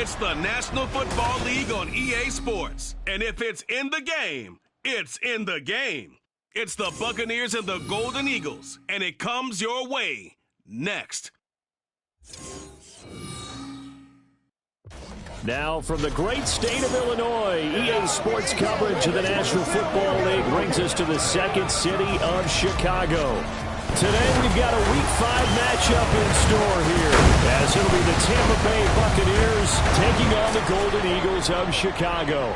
It's the National Football League on EA Sports. And if it's in the game, it's in the game. It's the Buccaneers and the Golden Eagles, and it comes your way next. Now from the great state of Illinois, EA Sports coverage of the National Football League brings us to the second city of Chicago. Today we've got a Week 5 matchup in store here, as it'll be the Tampa Bay Buccaneers taking on the Golden Eagles of Chicago.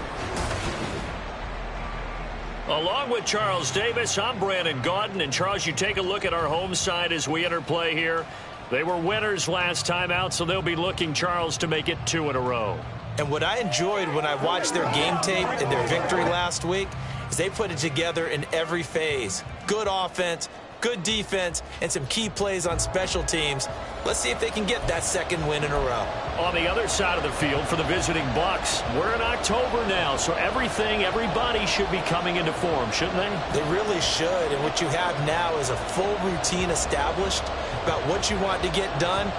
Along with Charles Davis, I'm Brandon Gaudin. And Charles, you take a look at our home side as we enter play here. They were winners last time out, so they'll be looking, Charles, to make it 2 in a row. And what I enjoyed when I watched their game tape and their victory last week is they put it together in every phase. Good offense, good defense, and some key plays on special teams. Let's see if they can get that second win in a row. On the other side of the field for the visiting Bucs, we're in October now, so everybody should be coming into form, shouldn't they? They really should, and what you have now is a full routine established about what you want to get done.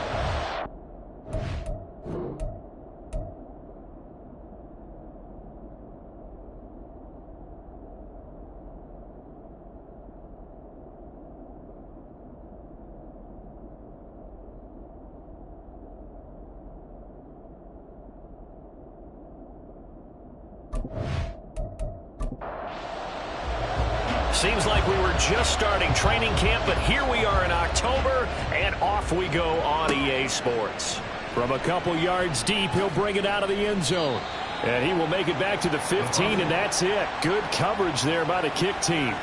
Seems like we were just starting training camp, but here we are in October, and off we go on EA Sports. From a couple yards deep, he'll bring it out of the end zone. And he will make it back to the 15, and that's it. Good coverage there by the kick team.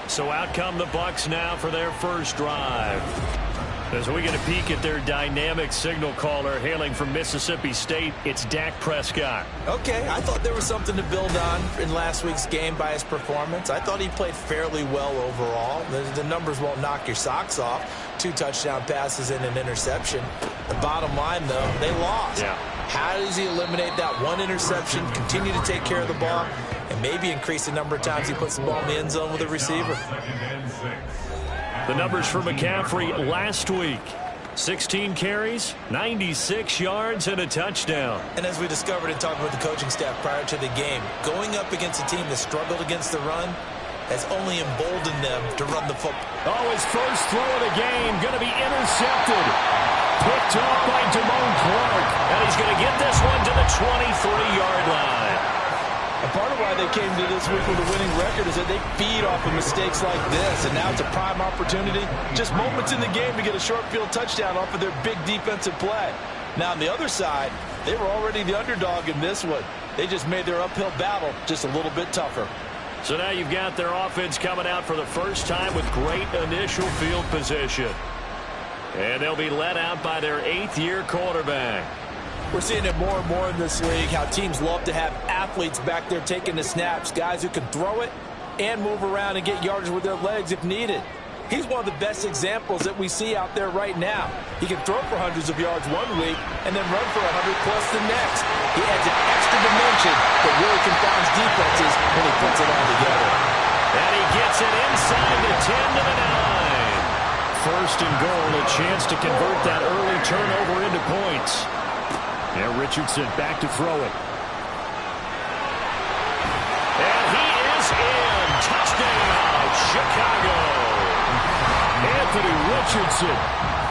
So out come the Bucs now for their first drive. As we get a peek at their dynamic signal caller hailing from Mississippi State, it's Dak Prescott. Okay, I thought there was something to build on in last week's game by his performance. I thought he played fairly well overall. The numbers won't knock your socks off. 2 touchdown passes and an interception. The bottom line, though, they lost. Yeah. How does he eliminate that one interception, continue to take care of the ball, and maybe increase the number of times he puts the ball in the end zone with a receiver? The numbers for McCaffrey last week: 16 carries, 96 yards, and a touchdown. And as we discovered in talking with the coaching staff prior to the game, going up against a team that struggled against the run has only emboldened them to run the football. Oh, his first throw of the game going to be intercepted. Picked off by Damone Clark. And he's going to get this one to the 23-yard line. And part of why they came to this week with a winning record is that they feed off of mistakes like this. And now it's a prime opportunity, just moments in the game, to get a short field touchdown off of their big defensive play. Now on the other side, they were already the underdog in this one. They just made their uphill battle just a little bit tougher. So now you've got their offense coming out for the first time with great initial field position. And they'll be led out by their 8th-year quarterback. We're seeing it more and more in this league, how teams love to have athletes back there taking the snaps, guys who can throw it and move around and get yardage with their legs if needed. He's one of the best examples that we see out there right now. He can throw for hundreds of yards one week and then run for 100-plus the next. He adds an extra dimension that really confounds defenses when he puts it all together. And he gets it inside the 10 to the 9. First and goal, a chance to convert that early turnover into points. Now Richardson back to throw it. And he is in. Touchdown, Chicago. Anthony Richardson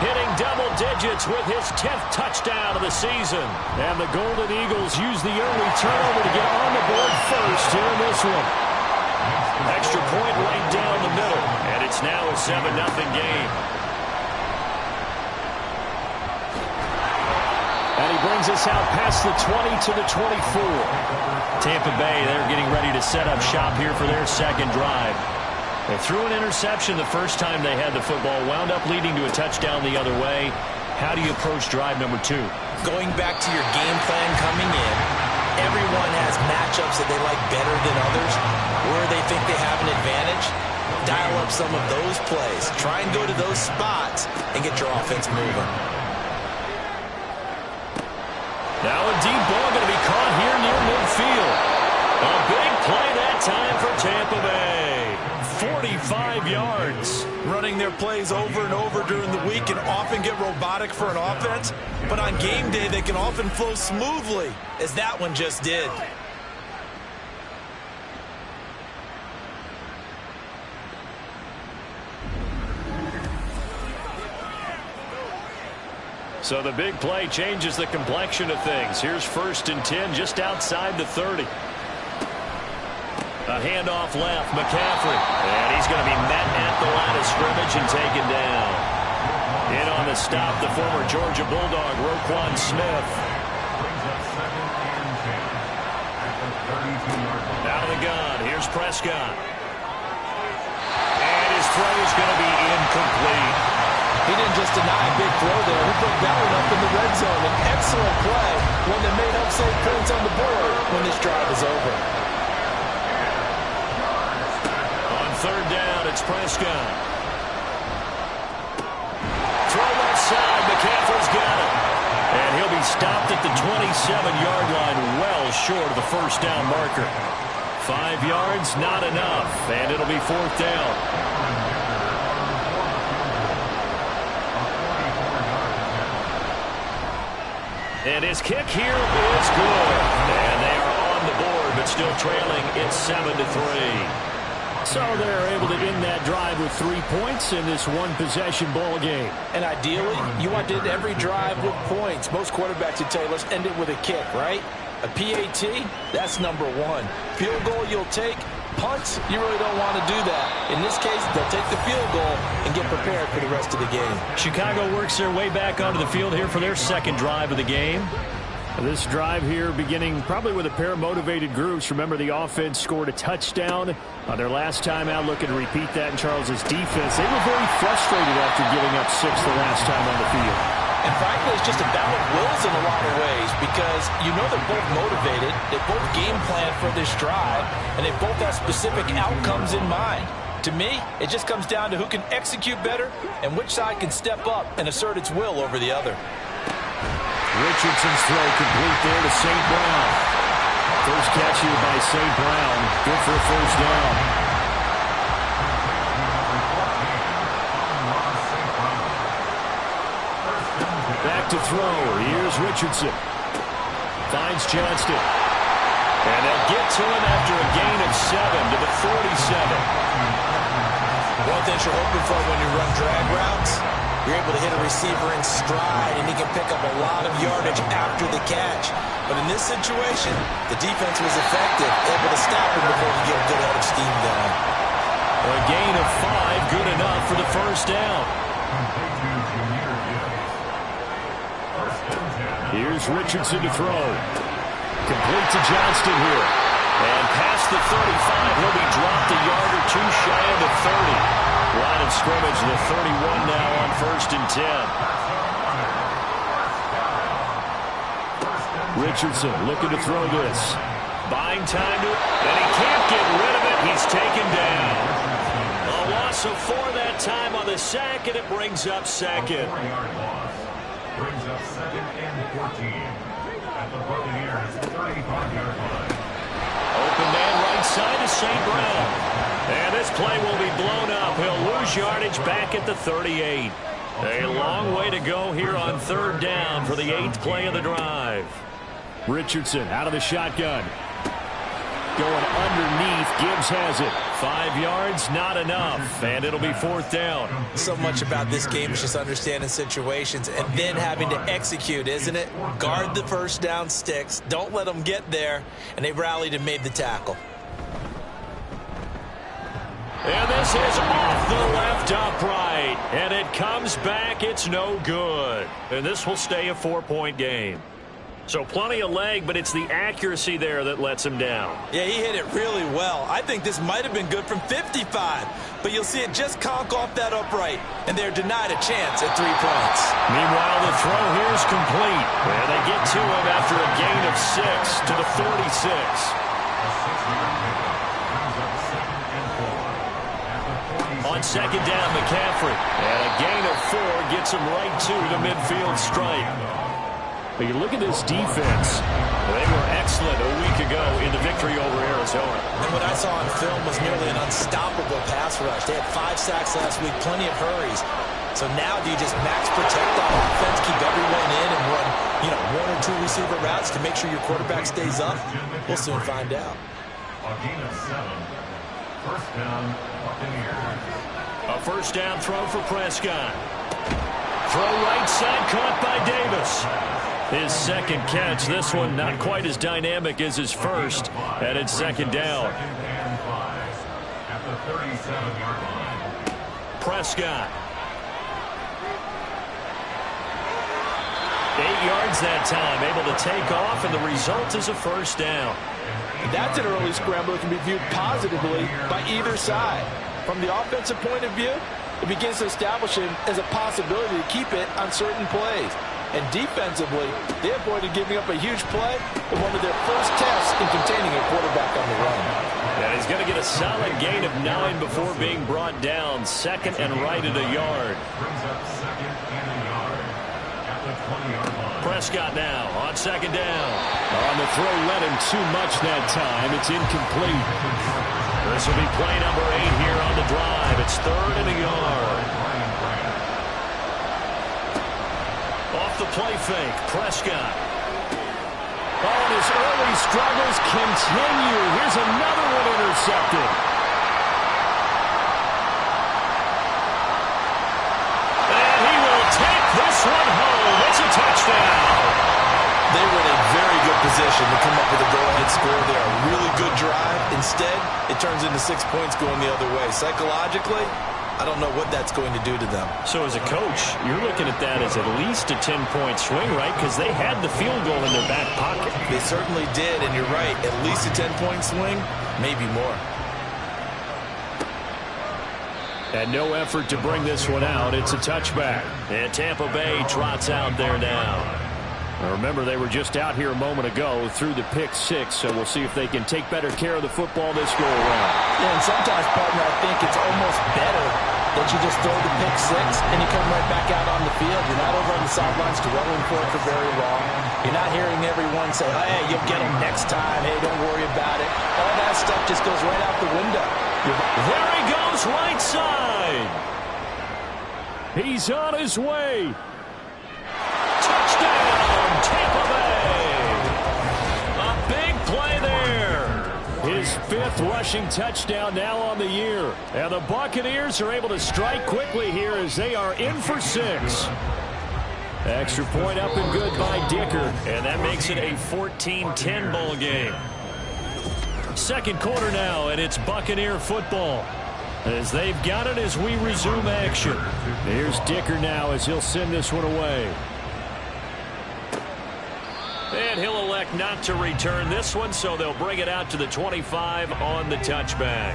hitting double digits with his 10th touchdown of the season. And the Golden Eagles use the early turnover to get on the board first here in this one. Extra point right down the middle. And it's now a 7-0 game. And he brings us out past the 20 to the 24. Tampa Bay, they're getting ready to set up shop here for their second drive. They threw an interception the first time they had the football, wound up leading to a touchdown the other way. How do you approach drive number 2? Going back to your game plan coming in, everyone has matchups that they like better than others, where they think they have an advantage. Dial up some of those plays. Try and go to those spots and get your offense moving. Now a deep ball going to be caught here near midfield. A big play that time for Tampa Bay. 45 yards. Running their their plays over and over during the week can often get robotic for an offense, but on game day they can often flow smoothly, as that one just did. So the big play changes the complexion of things. Here's 1st and 10 just outside the 30. A handoff left, McCaffrey. And he's going to be met at the line of scrimmage and taken down. In on the stop, the former Georgia Bulldog, Roquan Smith. Out of the gun, here's Prescott. And his throw is going to be incomplete. He didn't just deny a big throw there. He put that one up in the red zone. An excellent play, one that made up 6 points on the board when this drive is over. On 3rd down, it's Prescott. Throw left side. McCaffrey's got it. And he'll be stopped at the 27-yard line, well short of the 1st down marker. 5 yards, not enough. And it'll be 4th down. And his kick here is good. And they are on the board, but still trailing. It's 7-3. So they're able to end that drive with 3 points in this one-possession ball game. And ideally, you want to end every drive with points. Most quarterbacks would tell you, let's end it with a kick, right? A PAT, that's number 1. Field goal you'll take. Punts, you really don't want to do that. In this case, they'll take the field goal and get prepared for the rest of the game. Chicago works their way back onto the field here for their 2nd drive of the game. This drive here beginning probably with a pair of motivated groups. Remember, the offense scored a touchdown on their last time out. Looking to repeat that in Charles's defense. They were very frustrated after giving up 6 the last time on the field. And frankly, it's just a battle of wills in a lot of ways because you know they're both motivated, they both game plan for this drive, and they both have specific outcomes in mind. To me, it just comes down to who can execute better and which side can step up and assert its will over the other. Richardson's throw complete there to St. Brown. First catch here by St. Brown. Good for a 1st down. Back to throw. Here's Richardson. Finds Johnston. And they'll get to him after a gain of 7 to the 47. One thing you're hoping for when you run drag routes, you're able to hit a receiver in stride, and he can pick up a lot of yardage after the catch. But in this situation, the defense was effective, able to stop him before he get a good head of steam going. A gain of 5, good enough for the 1st down. Here's Richardson to throw. Complete to Johnston here. And past the 35, he'll be dropped a yard or 2 shy of the 30. Line of scrimmage, the 31 now on 1st and 10. Richardson looking to throw this. Buying time to it, and he can't get rid of it. He's taken down. A loss of 4 that time on the sack, and it brings up 2nd. Brings up 2nd and 14 at the Buccaneers 35-yard line. Open man right side to St. Brown. And this play will be blown up. He'll lose yardage back at the 38. A long way to go here on 3rd down for the 8th play of the drive. Richardson out of the shotgun. Going underneath. Gibbs has it. 5 yards, not enough. And it'll be 4th down. So much about this game is just understanding situations and then having to execute, isn't it? Guard the 1st down sticks. Don't let them get there. And they rallied and made the tackle. And this is off the left upright. And it comes back. It's no good. And this will stay a 4-point game. So plenty of leg, but it's the accuracy there that lets him down. Yeah, he hit it really well. I think this might have been good from 55, but you'll see it just conk off that upright, and they're denied a chance at 3 points. Meanwhile, the throw here is complete, and they get to him after a gain of 6 to the 46. On 2nd down, McCaffrey, and a gain of 4 gets him right to the midfield stripe. But you look at this defense. They were excellent a week ago in the victory over Arizona. Arizona. And what I saw on film was nearly an unstoppable pass rush. They had 5 sacks last week, plenty of hurries. So now do you just max protect on offense, keep everyone in, and run, 1 or 2 receiver routes to make sure your quarterback stays up? We'll soon find out. A gain of 7. First down, Buccaneers. A first down throw for Prescott. Throw right side, caught by Davis. His second catch. This one not quite as dynamic as his first. And it's second down. Second and 5 at the 37-yard line. Prescott. 8 yards that time. Able to take off, and the result is a first down. That's an early scramble that can be viewed positively by either side. From the offensive point of view, it begins to establish him as a possibility to keep it on certain plays. And defensively, they avoided giving up a huge play in one of their first tests in containing a quarterback on the run. And he's going to get a solid gain of 9 before being brought down. Second and right at a yard. Brings up second and a yard at the 20-yard line. Prescott now on second down. On the throw, led him too much that time. It's incomplete. This will be play number 8 here on the drive. It's third and a yard. Off the play fake, Prescott. Oh, and his early struggles continue. Here's another one intercepted. And he will take this one home. It's a touchdown. They were in a very good position to come up with a go-ahead score there. A really good drive. Instead, it turns into 6 points going the other way. Psychologically, I don't know what that's going to do to them. So as a coach, you're looking at that as at least a 10-point swing, right? Because they had the field goal in their back pocket. They certainly did, and you're right. At least a 10-point swing, maybe more. And no effort to bring this one out. It's a touchback. And Tampa Bay trots out there now. Now remember, they were just out here a moment ago through the pick 6, so we'll see if they can take better care of the football this go around. Yeah, and sometimes, partner, I think it's almost better that you just throw the pick 6 and you come right back out on the field. You're not over on the sidelines dwelling for it for very long. You're not hearing everyone say, hey, you'll get them next time. Hey, don't worry about it. All that stuff just goes right out the window. There he goes, right side. He's on his way. Touchdown, Tampa Bay. A big play there. His 5th rushing touchdown now on the year. And the Buccaneers are able to strike quickly here as they are in for 6. Extra point up and good by Dicker. And that makes it a 14-10 ball game. Second quarter now, and it's Buccaneer football. As they've got it as we resume action. Here's Dicker now as he'll send this one away. And he'll elect not to return this one, so they'll bring it out to the 25 on the touchback.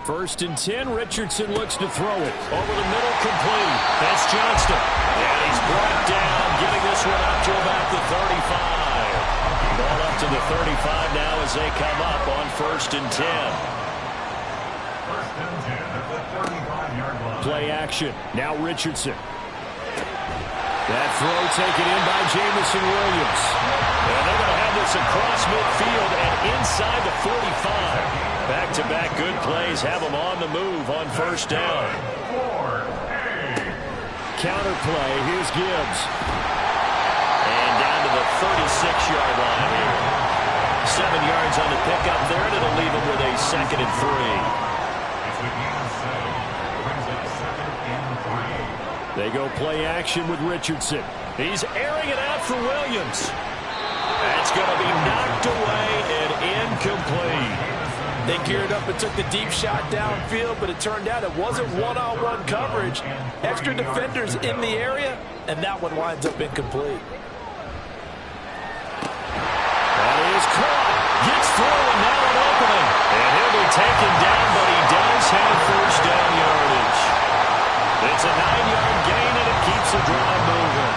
First and 10, Richardson looks to throw it. Over the middle, complete. That's Johnston. And he's brought down, giving this one up to about the 35. Ball up to the 35 now as they come up on first and 10. First and 10 at the 35-yard line. Play action. Now Richardson. That throw taken in by Jamison Williams. And they're going to have this across midfield and inside the 45. Back-to-back good plays have them on the move on first down. Counter play. Here's Gibbs. And down to the 36-yard line here. 7 yards on the pickup there, and it'll leave them with a second and 3. It's a gain of 7. Brings up second and 3. They go play action with Richardson. He's airing it out for Williams. That's going to be knocked away and incomplete. They geared up and took the deep shot downfield, but it turned out it wasn't one-on-one coverage. Extra defenders in the area, and that one winds up incomplete. That is caught. Gets through, and now an opening. And he'll be taken down, but he does have first down yardage. It's a 9-yard gain, and it keeps the drive moving.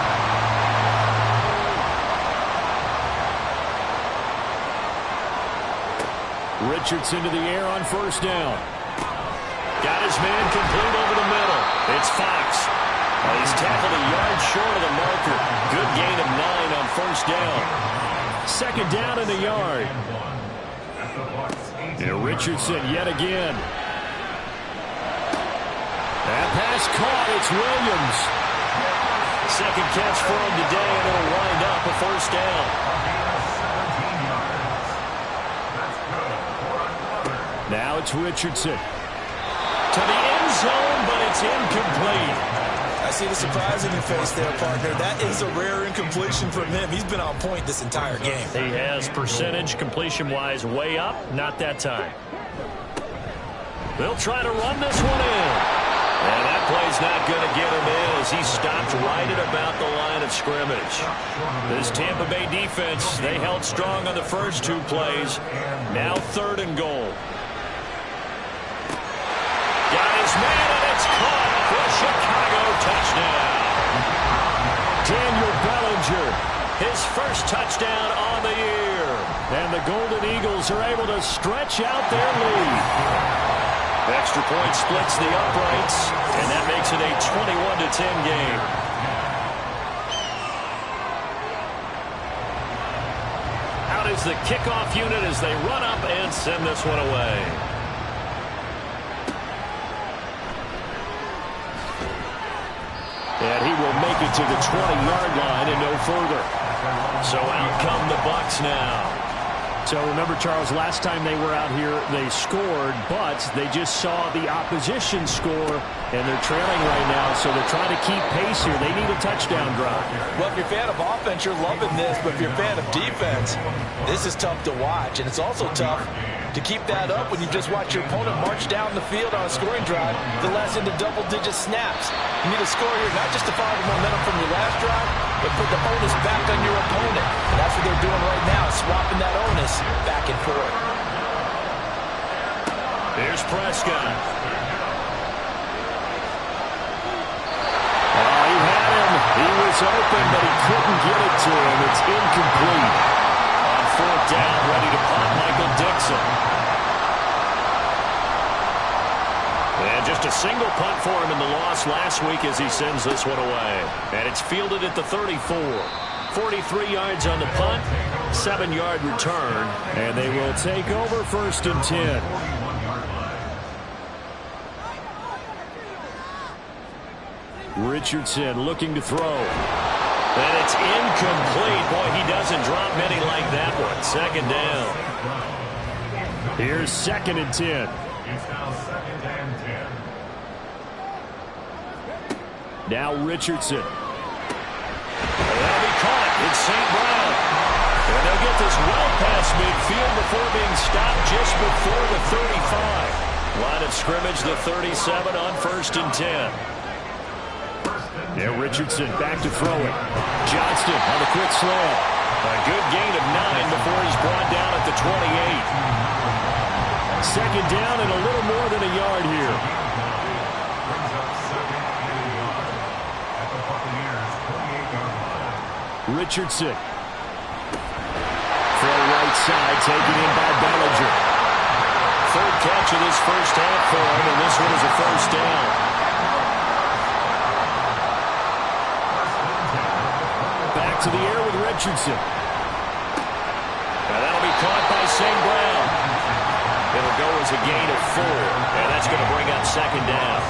Richardson to the air on first down. Got his man complete over the middle. It's Fox. He's tackled a yard short of the marker. Good gain of 9 on first down. Second down in the yard. And Richardson yet again. That pass caught. It's Williams. Second catch for him today, and it'll wind up a first down. Now it's Richardson. To the end zone, but it's incomplete. I see the surprise in your face there, partner. That is a rare incompletion from him. He's been on point this entire game. He has percentage completion-wise way up. Not that time. They'll try to run this one in. And that play's not going to get him in as he stopped right at about the line of scrimmage. This Tampa Bay defense, they held strong on the first 2 plays. Now 3rd and goal. Got his man, and it's caught for a Chicago touchdown. Daniel Bellinger. His first touchdown on the year. And the Golden Eagles are able to stretch out their lead. Extra point splits the uprights, and that makes it a 21-10 game. Out is the kickoff unit as they run up and send this one away. And he will make it to the 20-yard line and no further. So out come the Bucs now. So remember, Charles, last time they were out here, they scored, but they just saw the opposition score, and they're trailing right now, so they're trying to keep pace here. They need a touchdown drive. Well, if you're a fan of offense, you're loving this, but if you're a fan of defense, this is tough to watch, and it's also tough to keep that up when you just watch your opponent march down the field on a scoring drive that lasts into double-digit snaps. You need a score here, not just to follow the momentum from your last drive, but put the onus back on your opponent. And that's what they're doing right now, swapping that onus back and forth. Here's Prescott. Oh, he had him. He was open, but he couldn't get it to him. It's incomplete. On 4th down, ready to punt, Michael Dixon. And just a single punt for him in the loss last week as he sends this one away. And it's fielded at the 34. 43 yards on the punt, 7-yard return. And they will take over 1st and 10. Richardson looking to throw. And it's incomplete. Boy, he doesn't drop many like that one. 2nd down. Here's 2nd and 10. It's now 2nd and 10. Now Richardson. That'll be caught. It's St. Brown. And they'll get this well past midfield before being stopped just before the 35. Line of scrimmage, the 37 on 1st and 10. Yeah, Richardson back to throw it. Johnston on the quick slant. A good gain of 9 before he's brought down at the 28. 2nd down and a little more than a yard here. Brings up 2nd and a yard at the Buccaneers' 28-yard line. Richardson. From right side, taken in by Bellinger. 3rd catch of this first half for him, and this one is a first down. Back to the air with Richardson. Now that'll be caught by St. Brown. It'll go as a gain of 4, and that's going to bring up 2nd down.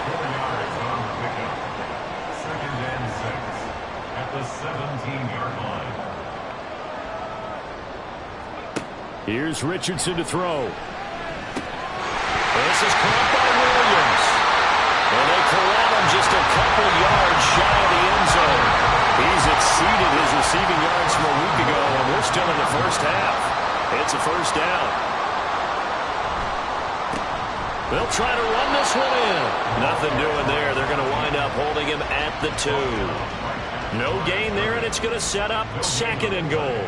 4 yards on the pickup. 2nd and 6 at the 17-yard line. Here's Richardson to throw. This is caught by Williams. And they corral him just a couple yards shy of the end zone. He's exceeded his receiving yards from a week ago, and we're still in the first half. It's a first down. They'll try to run this one in. Nothing doing there. They're going to wind up holding him at the 2. No gain there, and it's going to set up 2nd and goal.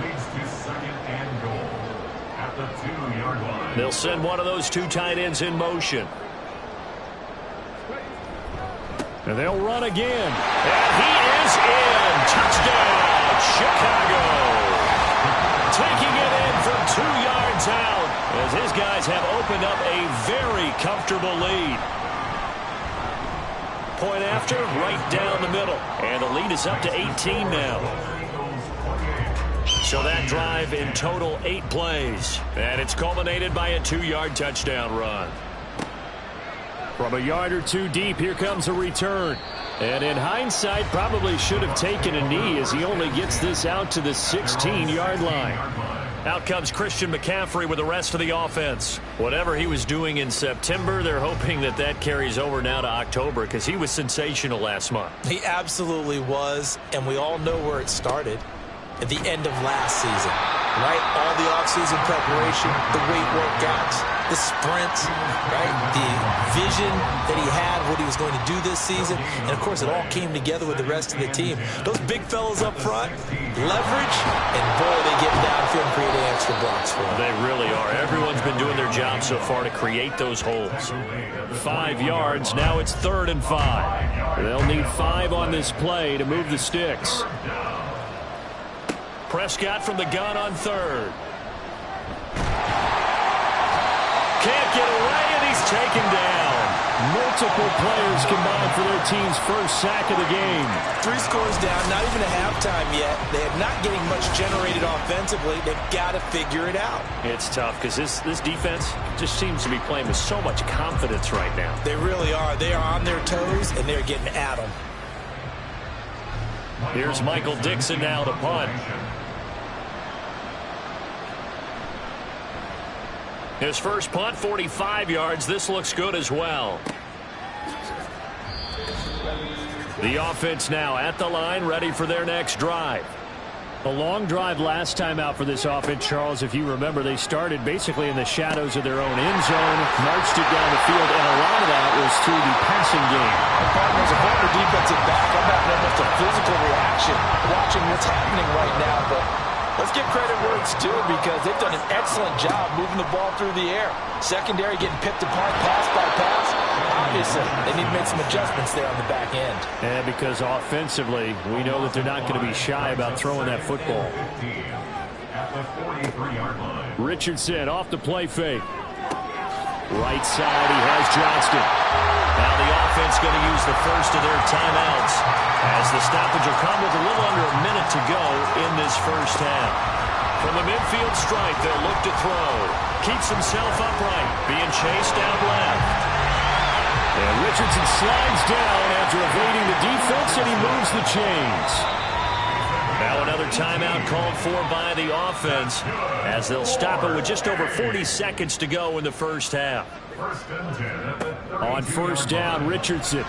Leads to 2nd and goal at the 2-yard line. They'll send one of those 2 tight ends in motion. And they'll run again. And he is in. Touchdown, Chicago. Taking it in from 2 yards out as his guys have opened up a very comfortable lead. point after, right down the middle. And the lead is up to 18 now. So that drive in total 8 plays. And it's culminated by a 2-yard touchdown run. From a yard or 2 deep, here comes a return. And in hindsight, probably should have taken a knee as he only gets this out to the 16-yard line. Out comes Christian McCaffrey with the rest of the offense. Whatever he was doing in September, they're hoping that carries over now to October because he was sensational last month. He absolutely was, and we all know where it started. At the end of last season, right? All the offseason preparation, the weight workouts, the sprints, right? The vision that he had, what he was going to do this season. And, of course, it all came together with the rest of the team. Those big fellas up front, leverage, and, boy, they get downfield and create extra blocks for them. They really are. Everyone's been doing their job so far to create those holes. 5 yards. Now it's 3rd and 5. They'll need 5 on this play to move the sticks. Prescott from the gun on 3rd. Can't get away, and he's taken down. Multiple players combined for their team's first sack of the game. 3 scores down, not even a halftime yet. They are not getting much generated offensively. They've got to figure it out. It's tough because this defense just seems to be playing with so much confidence right now. They really are. They are on their toes, and they're getting at them. Here's Michael Dixon now to punt. His first punt, 45 yards. This looks good as well. The offense now at the line, ready for their next drive. A long drive last time out for this offense, Charles. If you remember, they started basically in the shadows of their own end zone, marched it down the field, and a lot of that was through the passing game. As a former defensive back, I'm having almost a physical reaction watching what's happening right now, but let's give credit where it's due because they've done an excellent job moving the ball through the air. Secondary getting picked apart pass by pass. Obviously, they need to make some adjustments there on the back end. And because offensively, we know that they're not going to be shy about throwing that football. Richardson off the play fake. Right side, he has Johnston. Now the offense going to use the first of their timeouts as the stoppage will come with a little under a minute to go in this first half. From the midfield stripe, they'll look to throw. Keeps himself upright, being chased out left. And Richardson slides down after evading the defense, and he moves the chains. Now another timeout called for by the offense as they'll stop it with just over 40 seconds to go in the first half. On first down, Richardson.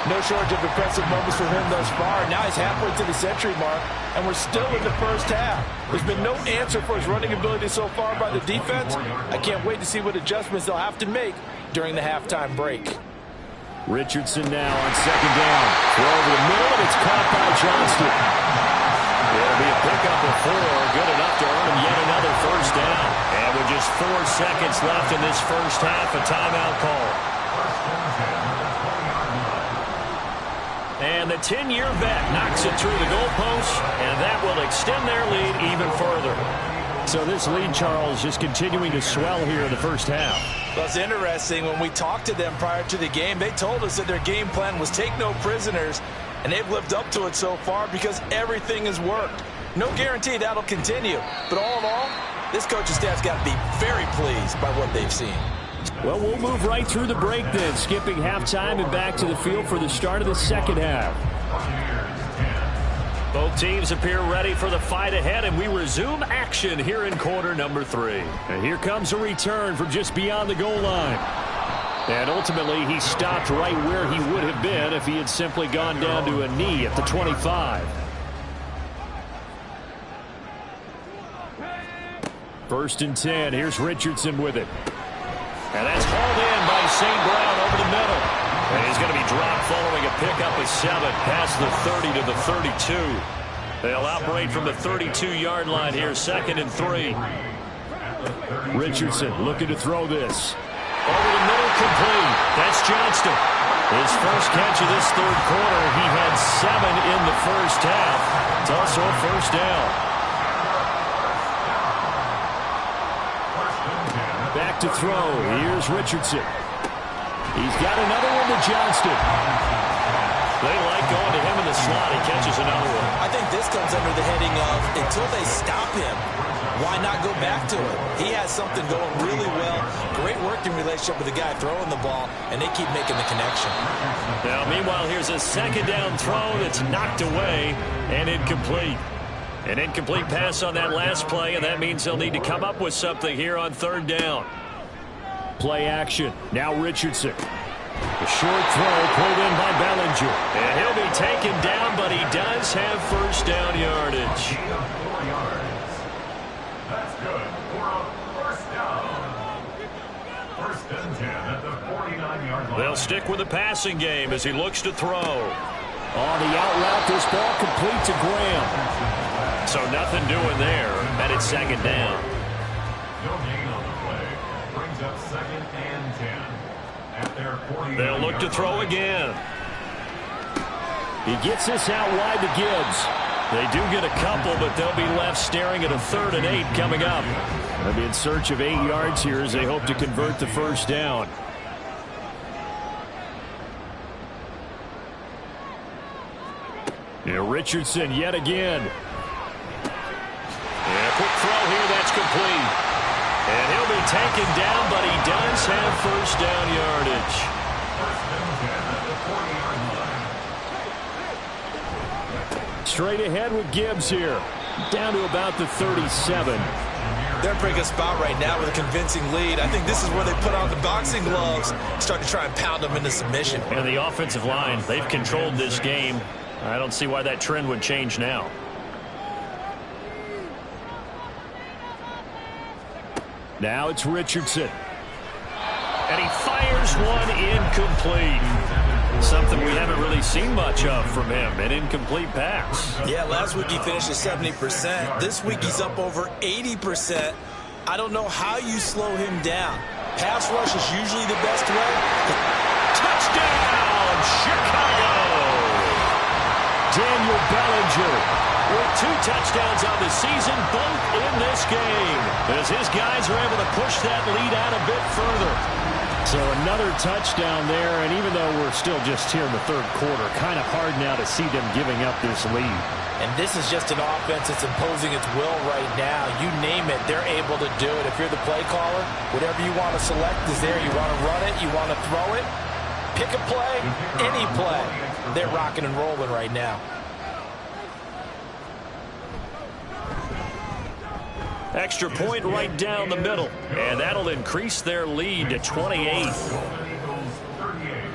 No shortage of impressive moments for him thus far. Now he's halfway to the century mark, and we're still in the first half. There's been no answer for his running ability so far by the defense. I can't wait to see what adjustments they'll have to make during the halftime break. Richardson now on second down. Throw over the middle, and it's caught by Johnston. It'll be a pickup of 4, good enough to earn him yet another first down. And with just 4 seconds left in this first half, a timeout call. And the 10-year vet knocks it through the goalpost, and that will extend their lead even further. So this lead, Charles, just continuing to swell here in the first half. Well, it's interesting. When we talked to them prior to the game, they told us that their game plan was take no prisoners, and they've lived up to it so far because everything has worked. No guarantee that'll continue. But all in all, this coaching staff's got to be very pleased by what they've seen. Well, we'll move right through the break then, skipping halftime and back to the field for the start of the second half. Both teams appear ready for the fight ahead, and we resume action here in quarter number 3. And here comes a return from just beyond the goal line. And ultimately, he stopped right where he would have been if he had simply gone down to a knee at the 25. First and 10. Here's Richardson with it. And that's hauled in by St. Brown over the middle. And he's going to be dropped following a pickup of 7 past the 30 to the 32. They'll operate from the 32-yard line here, 2nd and 3. Richardson looking to throw this. Over the middle, complete. That's Johnston. His first catch of this third quarter. He had 7 in the first half. It's also a first down. Back to throw. Here's Richardson. He's got another one to Johnston. They like going to him in the slot. He catches another one. I think this comes under the heading of until they stop him, why not go back to it? He has something going really well. Great working relationship with the guy throwing the ball, and they keep making the connection. Now, meanwhile, here's a second down throw that's knocked away and incomplete. An incomplete pass on that last play, and that means they'll need to come up with something here on third down. Play action. Now Richardson. The short throw pulled in by Bellinger. And he'll be taken down, but he does have first down yardage. That's good for a first down. First and 10 at the 49-yard line. They'll stick with the passing game as he looks to throw. On the out route, this ball complete to Graham. So nothing doing there, and it's second down. No gain on the play. Brings up second and 10 at their 49-yard line. They'll look to throw again. He gets this out wide to Gibbs. They do get a couple, but they'll be left staring at a 3rd and 8 coming up. They'll be in search of 8 yards here as they hope to convert the first down. Now Richardson yet again. Yeah, quick throw here, that's complete. And he'll be taken down, but he does have first down yardage. First and 10 at the 40-yard line. Straight ahead with Gibbs here. Down to about the 37. They're in a pretty good spot right now with a convincing lead. I think this is where they put on the boxing gloves, start to try and pound them into submission. And the offensive line, they've controlled this game. I don't see why that trend would change now. Now it's Richardson. And he fires one incomplete. Something we haven't really seen much of from him, an incomplete pass. Yeah, last week he finished at 70%. This week he's up over 80%. I don't know how you slow him down. Pass rush is usually the best way. Touchdown, Chicago! Daniel Bellinger with 2 touchdowns on the season, both in this game, as his guys are able to push that lead out a bit further. So another touchdown there, and even though we're still just here in the 3rd quarter, kind of hard now to see them giving up this lead. And this is just an offense that's imposing its will right now. You name it, they're able to do it. If you're the play caller, whatever you want to select is there. You want to run it, you want to throw it, pick a play, any play. They're rocking and rolling right now. Extra point right down the middle, and that'll increase their lead to 28.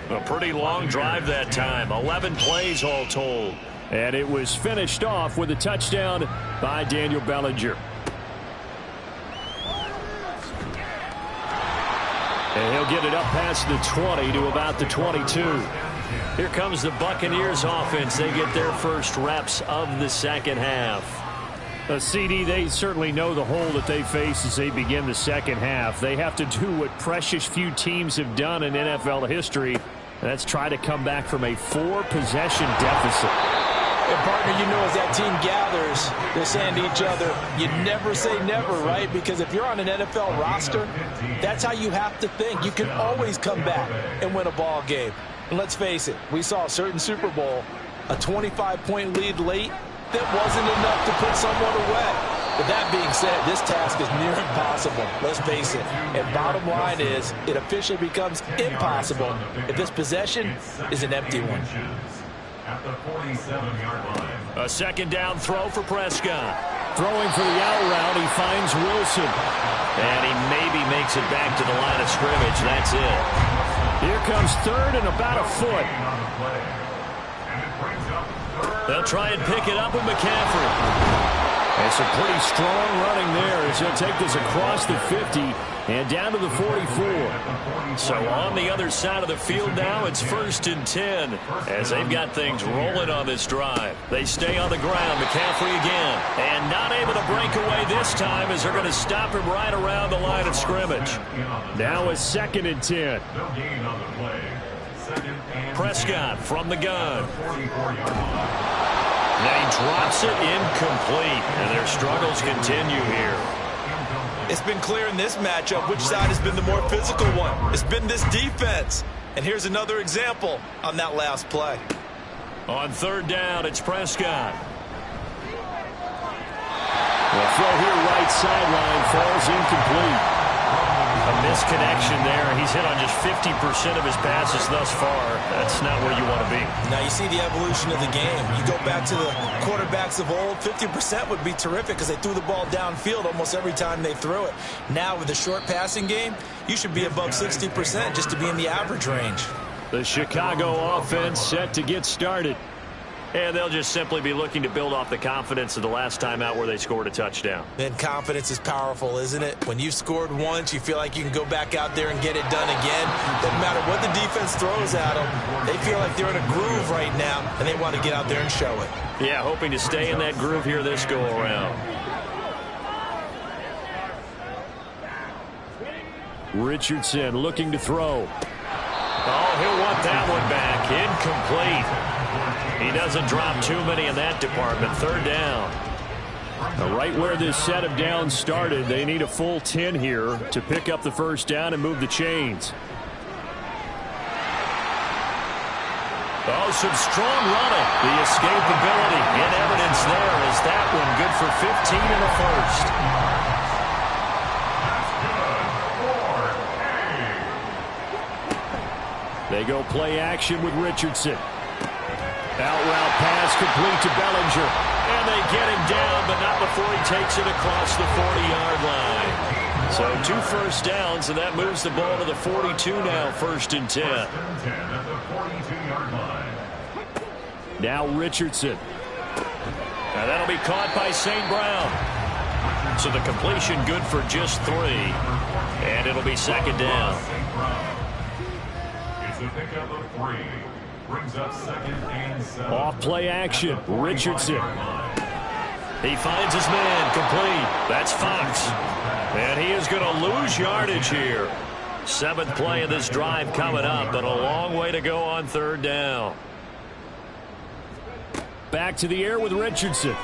A pretty long drive that time, 11 plays all told. And it was finished off with a touchdown by Daniel Bellinger. And he'll get it up past the 20 to about the 22. Here comes the Buccaneers offense. They get their first reps of the second half. CD, they certainly know the hole that they face as they begin the second half. They have to do what precious few teams have done in NFL history. That's try to come back from a 4-possession deficit. And partner, you know, as that team gathers, they're saying to each other, you never say never, right? Because if you're on an NFL roster, that's how you have to think. You can always come back and win a ball game. And let's face it, we saw a certain Super Bowl, a 25-point lead late, that wasn't enough to put someone away. But that being said, this task is near impossible. Let's face it. And bottom line is, it officially becomes impossible if this possession is an empty one. At the 47-yard line. A second down throw for Prescott. Throwing for the out route, he finds Wilson. And he maybe makes it back to the line of scrimmage. That's it. Here comes 3rd and about a foot. They'll try and pick it up with McCaffrey. That's a pretty strong running there as he'll take this across the 50 and down to the 44. So on the other side of the field now, it's 1st and 10 as they've got things rolling on this drive. They stay on the ground. McCaffrey again. And not able to break away this time as they're going to stop him right around the line of scrimmage. Now a 2nd and 10. No gain on the play. Prescott from the gun. Now he drops it incomplete, and their struggles continue here. It's been clear in this matchup which side has been the more physical one. It's been this defense. And here's another example on that last play. On third down, it's Prescott. The throw here right sideline falls incomplete. A misconnection there. He's hit on just 50% of his passes thus far. That's not where you want to be. Now you see the evolution of the game. You go back to the quarterbacks of old, 50% would be terrific because they threw the ball downfield almost every time they threw it. Now with the short passing game, you should be above 60% just to be in the average range. The Chicago offense set to get started. And they'll just simply be looking to build off the confidence of the last time out where they scored a touchdown. And confidence is powerful, isn't it? When you've scored once, you feel like you can go back out there and get it done again. Doesn't matter what the defense throws at them. They feel like they're in a groove right now, and they want to get out there and show it. Yeah, hoping to stay in that groove here this go-around. Richardson looking to throw. Oh, he'll want that one back. Incomplete. He doesn't drop too many in that department. Third down. Right where this set of downs started, they need a full 10 here to pick up the first down and move the chains. Oh, some strong running. The escapability in evidence there is that one good for 15 in the first. They go play action with Richardson. Out route pass complete to Bellinger. And they get him down, but not before he takes it across the 40-yard line. So 2 first downs, and that moves the ball to the 42 now, 1st and 10. Now Richardson. Now that'll be caught by St. Brown. So the completion good for just 3. And it'll be 2nd down. It's a pickup of 3. Brings up 2nd and 7. Off play action. Richardson. He finds his man complete. That's Fox. And he is going to lose yardage here. 7th play of this drive coming up, but a long way to go on 3rd down. Back to the air with Richardson.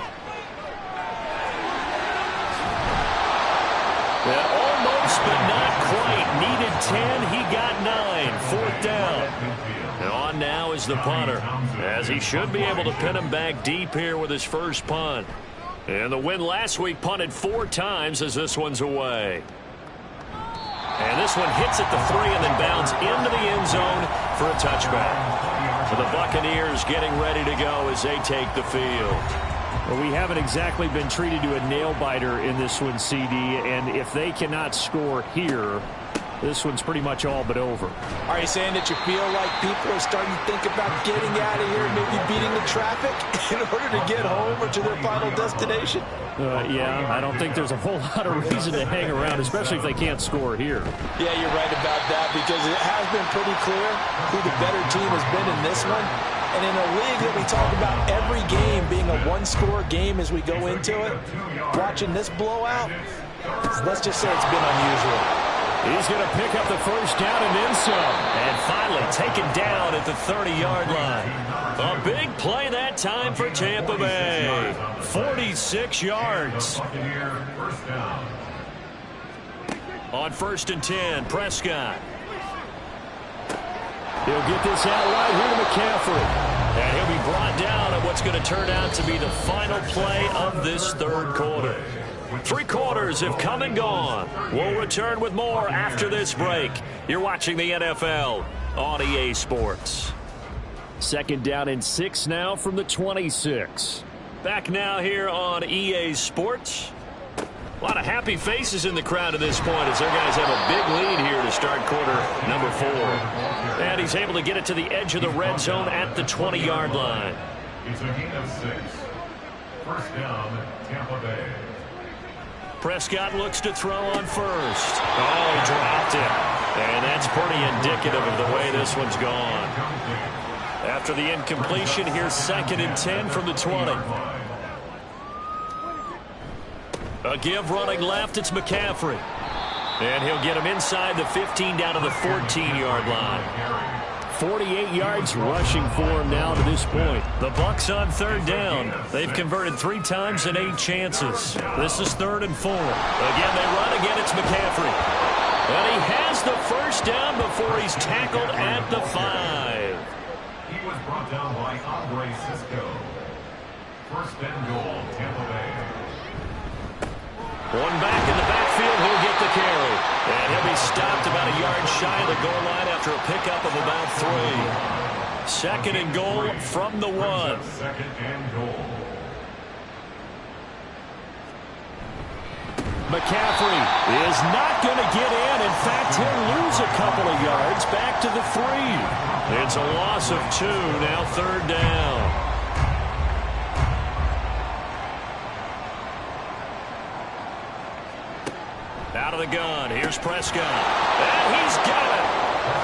Yeah, almost, but not quite. Needed 10. He got 9. 4th down. And on now is the punter, as he should be able to pin him back deep here with his first punt. And the win last week punted 4 times as this one's away. And this one hits at the 3 and then bounds into the end zone for a touchback. For the Buccaneers getting ready to go as they take the field. Well, we haven't exactly been treated to a nail-biter in this one, CD, and if they cannot score here, this one's pretty much all but over. Are you saying that you feel like people are starting to think about getting out of here, maybe beating the traffic in order to get home or to their final destination? Yeah, I don't think there's a whole lot of reason to hang around, especially if they can't score here. Yeah, you're right about that because it has been pretty clear who the better team has been in this one. And in a league that we talk about every game being a one-score game as we go into it, watching this blowout, let's just say it's been unusual. He's going to pick up the first down and then some. And finally taken down at the 30-yard line. A big play that time for Tampa Bay. 46 yards. On 1st and 10, Prescott. He'll get this out right here to McCaffrey. And he'll be brought down at what's going to turn out to be the final play of this 3rd quarter. 3 quarters have come and gone. We'll return with more after this break. You're watching the NFL on EA Sports. 2nd down and 6 now from the 26. Back now here on EA Sports. A lot of happy faces in the crowd at this point as their guys have a big lead here to start quarter number 4. And he's able to get it to the edge of the red zone at the 20-yard line. It's a gain of 6. 1st down, Tampa Bay. Prescott looks to throw on 1st. Oh, he dropped it. And that's pretty indicative of the way this one's gone. After the incompletion, here's 2nd and 10 from the 20. A give running left, it's McCaffrey. And he'll get him inside the 15 down to the 14-yard line. 48 yards rushing for him now to this point. The Bucs on 3rd down. They've converted 3 times in 8 chances. This is 3rd and 4. Again, they run. Again, it's McCaffrey. And he has the first down before he's tackled at the 5. He was brought down by Andre Cisco. First and goal, Tampa Bay. One back in the backfield, he'll get the carry. And he'll be stopped about a yard shy of the goal line after a pickup of about 3. Second and goal from the 1. Second and goal. McCaffrey is not going to get in. In fact, he'll lose a couple of yards back to the 3. It's a loss of 2, now third down. Out of the gun, here's Prescott. And he's got it.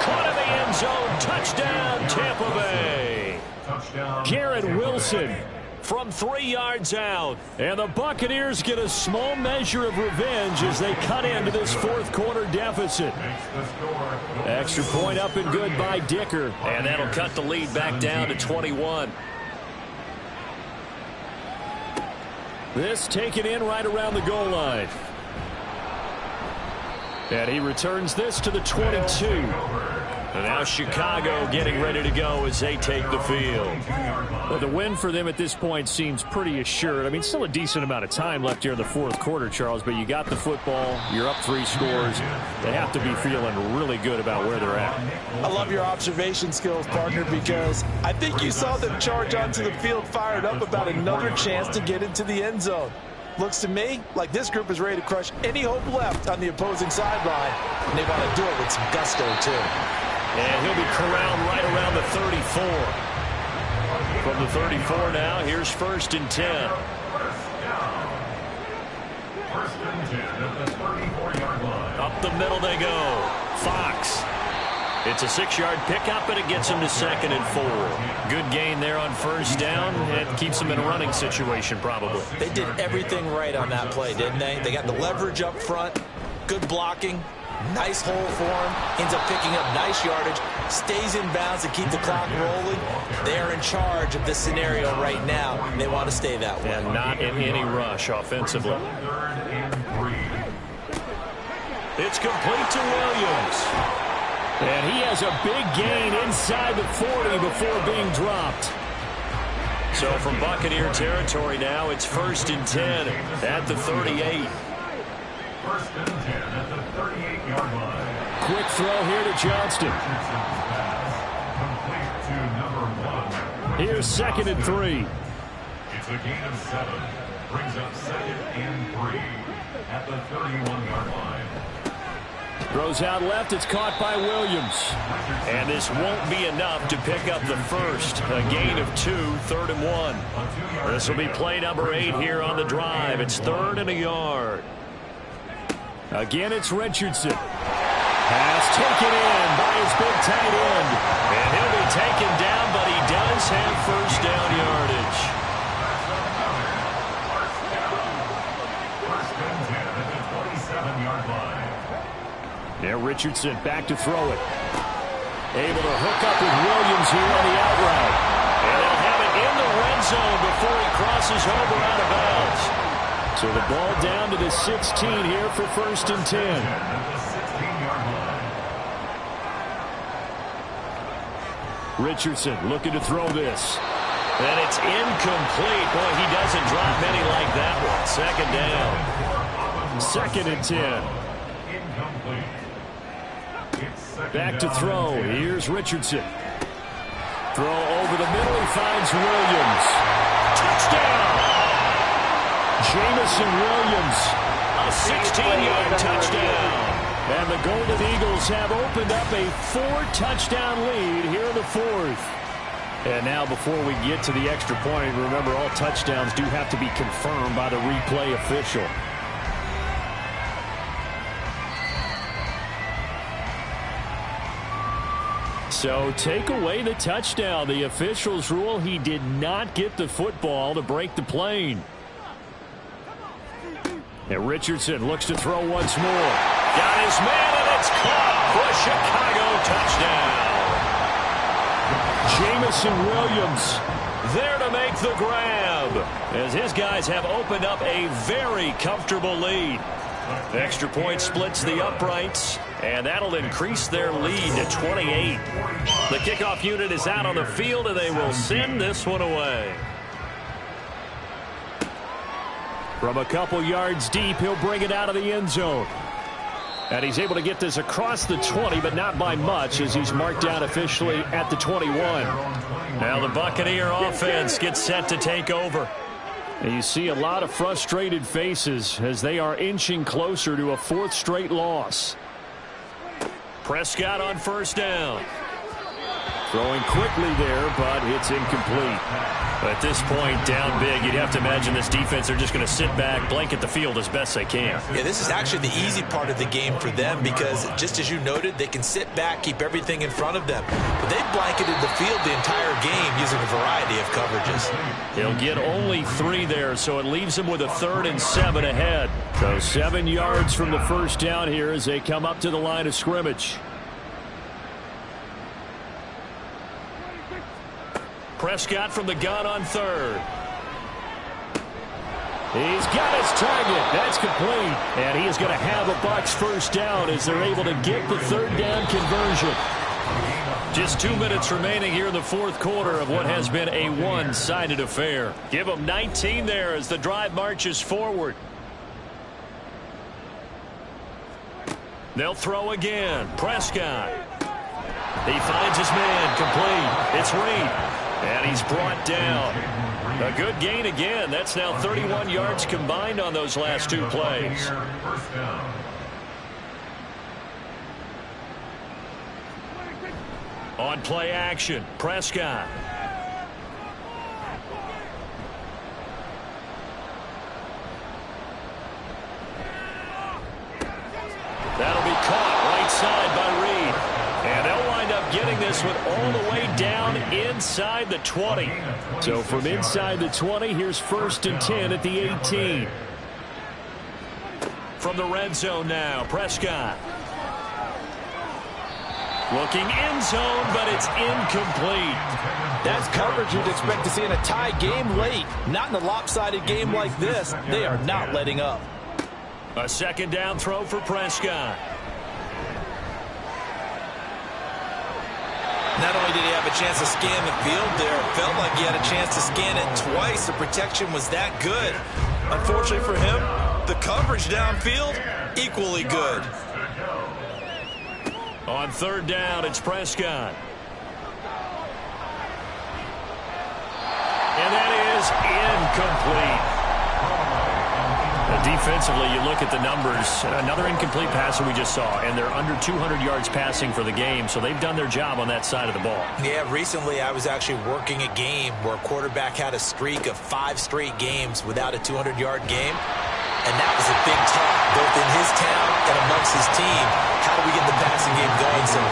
Caught in the end zone. Touchdown, Tampa Bay. Touchdown. Garrett Wilson from 3 yards out. And the Buccaneers get a small measure of revenge as they cut into this fourth quarter deficit. Makes the score. Extra point up and good by Dicker. And that'll cut the lead back down to 21. This taken in right around the goal line. And he returns this to the 22. And now Chicago getting ready to go as they take the field. Well, the win for them at this point seems pretty assured. I mean, still a decent amount of time left here in the fourth quarter, Charles, but you got the football, you're up 3 scores. They have to be feeling really good about where they're at. I love your observation skills, partner, because I think you saw them charge onto the field fired up about another chance to get into the end zone. Looks to me like this group is ready to crush any hope left on the opposing sideline, and they want to do it with some gusto, too. And he'll be corralled right around the 34. From the 34 now, here's first and 10. First and 10 at the 34-yard line. Up the middle they go. Fox. It's a 6-yard pickup, and it gets him to second and 4. Good gain there on first down. It keeps him in a running situation, probably. They did everything right on that play, didn't they? They got the leverage up front, good blocking, nice hole for him, ends up picking up nice yardage, stays in bounds to keep the clock rolling. They are in charge of this scenario right now, and they want to stay that way. And not in any rush offensively. Third and 3. It's complete to Williams. And he has a big gain inside the 40 before being dropped. So from Buccaneer territory now, it's first and 10 at the 38. First and 10 at the 38-yard line. Quick throw here to Johnston. Complete to number 1. Here's second and 3. It's a gain of 7. Brings up second and 3 at the 31-yard line. Throws out left. It's caught by Williams. And this won't be enough to pick up the first. A gain of 2, third and 1. This will be play number 8 here on the drive. It's third and a yard. Again, it's Richardson. Pass taken in by his big tight end. And he'll be taken down, but he does have first down yardage. First and 10 at the 27-yard line. Yeah, Richardson back to throw it. Able to hook up with Williams here on the out route. And they'll have it in the red zone before he crosses over out of bounds. So the ball down to the 16 here for first and 10. At the 16-yard line. Richardson looking to throw this. And it's incomplete. Boy, he doesn't drop many like that one. Second down. Second and 10. Incomplete. Back to throw. Here's Richardson. Throw over the middle. He finds Williams. Touchdown! Jamison Williams. A 16-yard touchdown. And the Golden Eagles have opened up a 4-touchdown lead here in the fourth. And now before we get to the extra point, remember all touchdowns do have to be confirmed by the replay official. So take away the touchdown. The officials rule he did not get the football to break the plane. And Richardson looks to throw once more. Got his man, and it's caught for a Chicago touchdown. Jamison Williams there to make the grab, as his guys have opened up a very comfortable lead. Extra point splits the uprights, And that'll increase their lead to 28. The kickoff unit is out on the field, and they will send this one away. From a couple yards deep, he'll bring it out of the end zone. And he's able to get this across the 20, but not by much, as he's marked down officially at the 21. Now the Buccaneer offense gets set to take over. And you see a lot of frustrated faces as they are inching closer to a fourth straight loss. Prescott on first down. Throwing quickly there, but it's incomplete. At this point, down big, you'd have to imagine this defense, they're just going to sit back, blanket the field as best they can. Yeah, this is actually the easy part of the game for them because, just as you noted, they can sit back, keep everything in front of them. But they've blanketed the field the entire game using a variety of coverages. They'll get only 3 there, so it leaves them with a 3rd and 7 ahead. So 7 yards from the first down here as they come up to the line of scrimmage. Prescott from the gun on 3rd. He's got his target. That's complete. And he is going to have a Bucs first down as they're able to get the 3rd down conversion. Just 2 minutes remaining here in the 4th quarter of what has been a one-sided affair. Give them 19 there as the drive marches forward. They'll throw again. Prescott. He finds his man. Complete. It's Reed. And he's brought down. A good gain again. That's now 31 yards combined on those last 2 plays. On play action, Prescott. That'll be caught right side by Reed. And they'll wind up getting this one all the way down inside the 20. So from inside the 20, here's 1st and 10 at the 18. From the red zone now, Prescott. Looking end zone, but it's incomplete. That's coverage you'd expect to see in a tie game late. Not in a lopsided game like this. They are not letting up. A 2nd down throw for Prescott. Not only did he have a chance to scan the field there, it felt like he had a chance to scan it twice. The protection was that good. Unfortunately for him, the coverage downfield, equally good. On 3rd down, it's Prescott. And that is incomplete. Defensively, you look at the numbers. Another incomplete pass that we just saw, and they're under 200 yards passing for the game, so they've done their job on that side of the ball. Yeah, recently I was actually working a game where a quarterback had a streak of 5 straight games without a 200-yard game, and that was a big talk, both in his town and amongst his team. How do we get the passing game going? So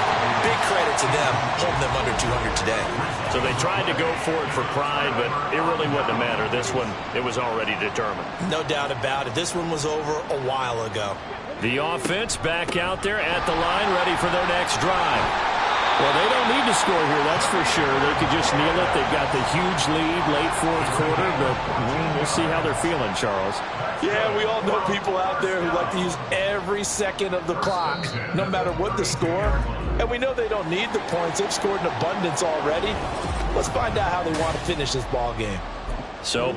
big credit to them holding them under 200 today. So they tried to go for it for pride, but it really wouldn't have mattered. This one, it was already determined. No doubt about it. This one was over a while ago. The offense back out there at the line, ready for their next drive. Well, they don't need to score here, that's for sure. They could just kneel it. They've got the huge lead, late 4th quarter, but we'll see how they're feeling, Charles. Yeah, we all know people out there who like to use every second of the clock, no matter what the score. And we know they don't need the points. They've scored in abundance already. Let's find out how they want to finish this ball game. So